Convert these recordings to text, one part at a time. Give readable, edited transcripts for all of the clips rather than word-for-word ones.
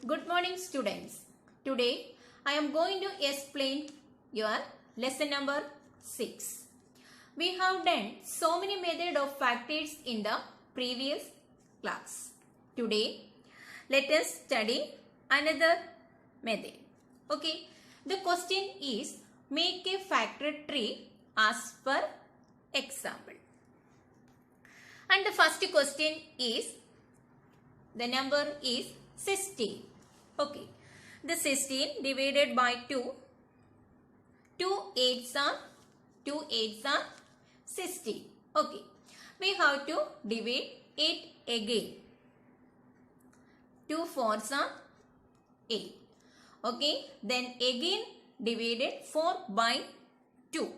Good morning students. Today I am going to explain your lesson number 6. We have done so many methods of factors in the previous class. Today let us study another method. Okay, the question is make a factor tree as per example. And the first question is the number is 16. Okay, the 16 divided by 2. 2 8s are 16. Okay, we have to divide 8 again. 2 4s are 8. Okay, then again divided 4 by 2.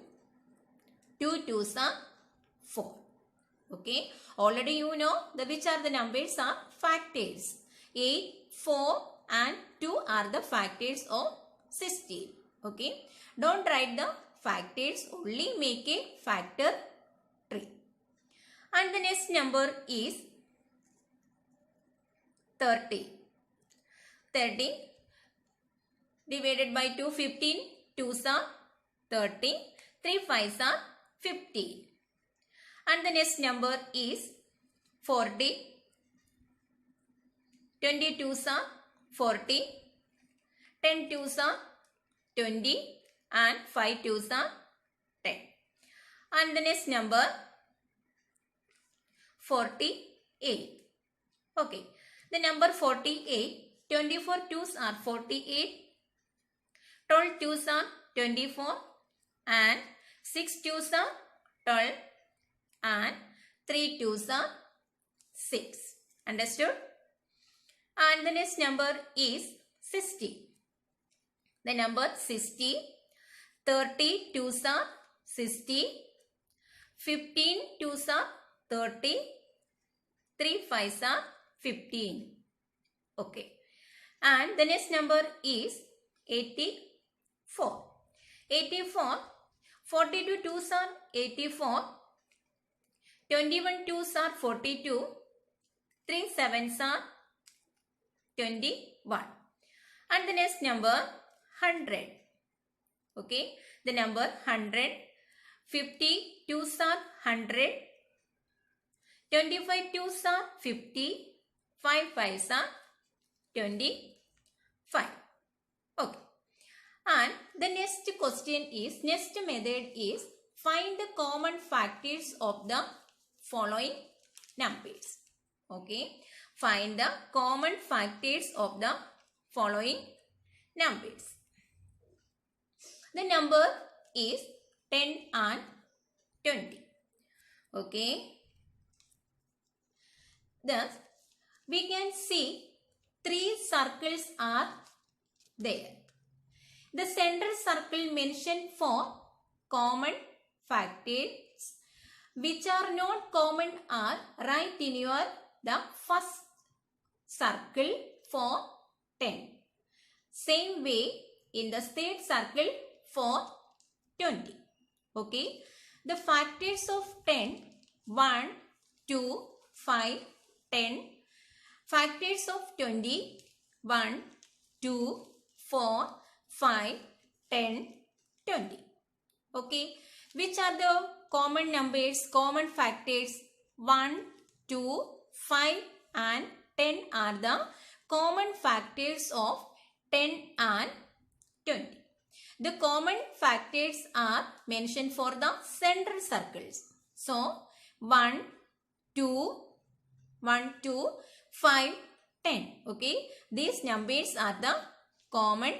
2 2s are 4. Okay, already you know which are the numbers are factors. 8, 4 and 2 are the factors of 16. Okay, don't write the factors, only make a factor tree. And the next number is 30. 30 divided by 2, 15. 2s are 30. 3 5s are 15. And the next number is 40. 22s are 40. 10 2s are 20. And 5 2s are 10. And the next number 48. Okay, the number 48. 24 2s are 48. 12 2s are 24. And 6 2s are 12. And 3 2s are 6. Understood? And the next number is 60. The number 60. 30 2s are 60. 15 2s are 30. 3 5s are 15. Okay. And the next number is 84. 84. 42 2s are 84. 21 2s are 42. 3 7s are 21. And the next number 100. Okay, the number 100. 50 2s are 100. 25 2s are 50. 5 5s are 25. Okay. And the next question is, next method is find the common factors of the following numbers. Okay, find the common factors of the following numbers. The number is 10 and 20. Okay, thus we can see 3 circles are there. The central circle mentioned for common factors. Which are not common are write in your the first circle for 10. Same way in the third circle for 20. Okay. The factors of 10, 1, 2, 5, 10. Factors of 20, 1, 2, 4, 5, 10, 20. Okay. Which are the common numbers, common factors? 1, 2, 5 and 10 are the common factors of 10 and 20. The common factors are mentioned for the central circles. So, 1, 2, 5, 10. Okay, these numbers are the common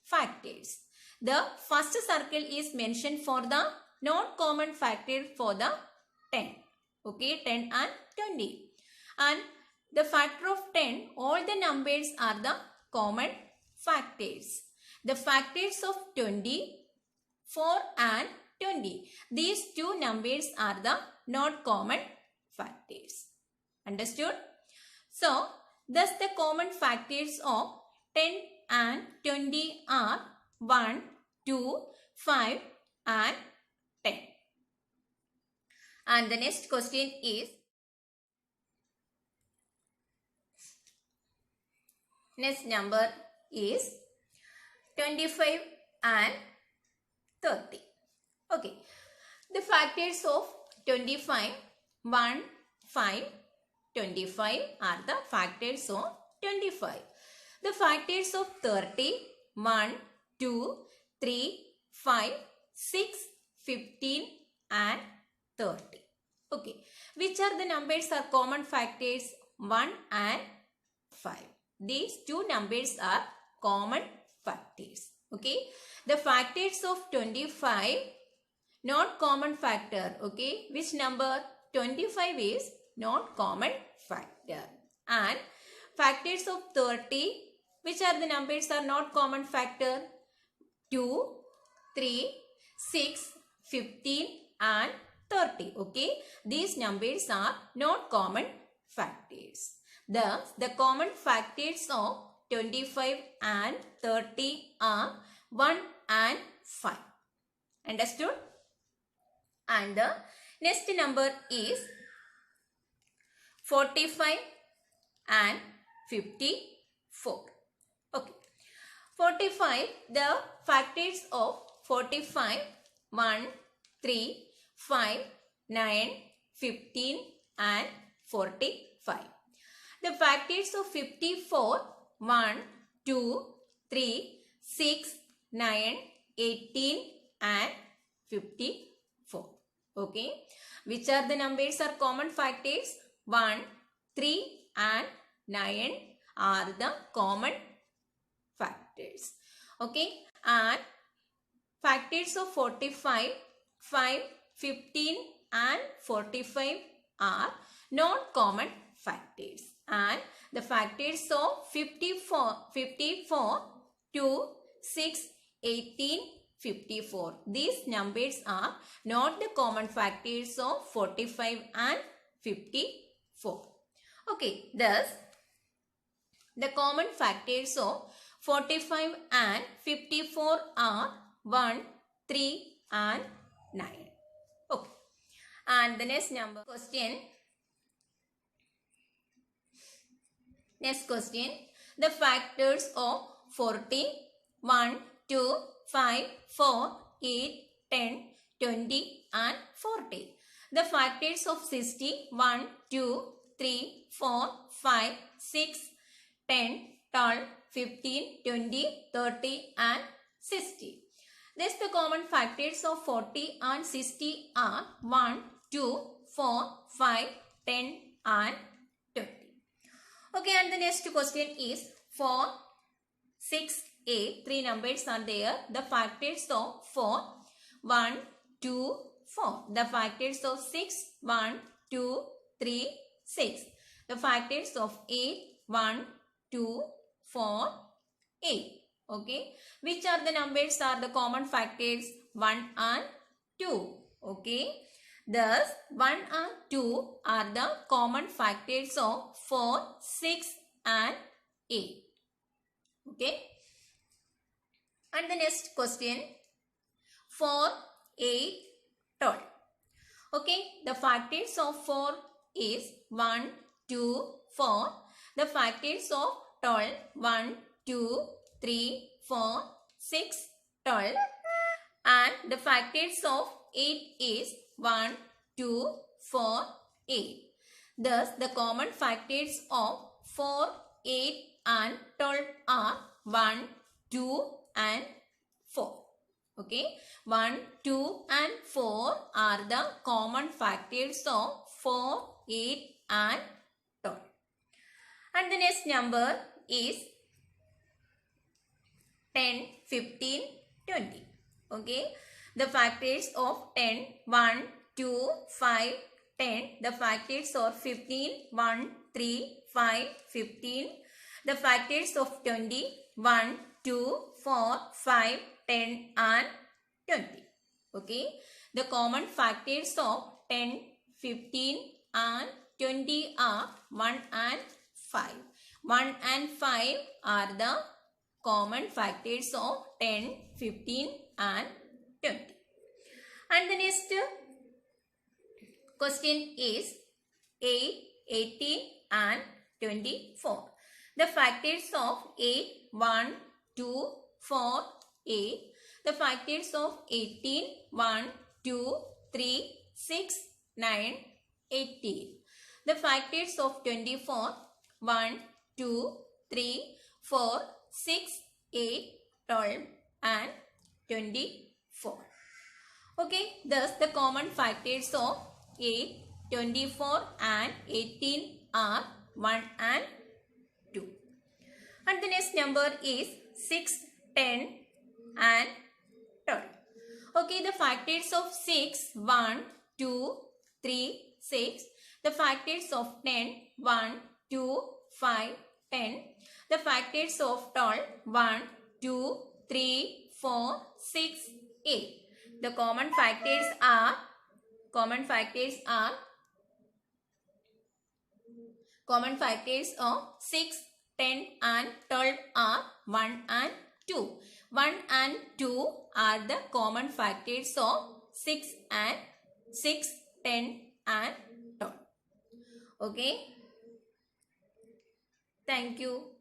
factors. The first circle is mentioned for the not common factor for the 10. Okay, 10 and 20. And the factor of 10, all the numbers are the common factors. The factors of 20, 4 and 20. These two numbers are the not common factors. Understood? So, thus the common factors of 10 and 20 are 1, 2, 5 and 10. And the next question is Next number is 25 and 30. Okay. The factors of 25, 1, 5, 25 are the factors of 25. The factors of 30, 1, 2, 3, 5, 6, 15 and 30. Okay. Which are the numbers are common factors 1 and 5? These two numbers are common factors. Okay. The factors of 25 not common factor. Okay. Which number? 25 is not common factor. And factors of 30, which are the numbers are not common factor? 2, 3, 6, 15 and 30. Okay. These numbers are not common factors. Thus, the common factors of 25 and 30 are 1 and 5. Understood? And the next number is 45 and 54. Okay. 45, the factors of 45, 1, 3, 5, 9, 15 and 45. The factors of 54, 1, 2, 3, 6, 9, 18 and 54. Okay. Which are the numbers are common factors? 1, 3 and 9 are the common factors. Okay. And factors of 45, 5, 15 and 45 are not common factors. And the factors of 54, 2, 6, 18, 54. These numbers are not the common factors of 45 and 54. Okay, thus the common factors of 45 and 54 are 1, 3 and 9. Okay. And the next number question. Next question. The factors of 40, 1, 2, 5, 4, 8, 10, 20 and 40. The factors of 60, 1, 2, 3, 4, 5, 6, 10, 12, 15, 20, 30 and 60. Thus the common factors of 40 and 60 are 1, 2, 4, 5, 10 and 20. Okay, and the next question is 4, 6, 8. Three numbers are there. The factors of 4, 1, 2, 4. The factors of 6, 1, 2, 3, 6. The factors of 8, 1, 2, 4, 8. Okay. Which are the numbers are the common factors 1 and 2. Okay. Thus 1 and 2 are the common factors of 4, 6 and 8. Okay. And the next question 4, 8, 12. Okay. The factors of 4 is 1, 2, 4. The factors of 12 1, 2, 3, 4, 6, 12. And the factors of 8 is 1, 2, 4, 8. Thus, the common factors of 4, 8 and 12 are 1, 2 and 4. Okay. 1, 2 and 4 are the common factors of 4, 8 and 12. And the next number is 10, 15, 20. Okay. The factors of 10, 1, 2, 5, 10. The factors of 15, 1, 3, 5, 15. The factors of 20, 1, 2, 4, 5, 10 and 20. Okay. The common factors of 10, 15 and 20 are 1 and 5. 1 and 5 are the common factors of 10, 15 and 20. And the next question is 8, 18 and 24. The factors of 8, 1, 2, 4, 8. The factors of 18, 1, 2, 3, 6, 9, 18. The factors of 24, 1, 2, 3, 4, 6, 8, 12 and 24. Okay, thus the common factors of 8, 24 and 18 are 1 and 2. And the next number is 6, 10 and 12. Okay, the factors of 6, 1, 2, 3, 6. The factors of 10, 1, 2, 5, 10. The factors of 12, 1, 2, 3, 4, 6, 8. The common factors are 6, 10 and 12 are 1 and 2. 1 and 2 are the common factors of 6, 10 and 12. Okay. Thank you.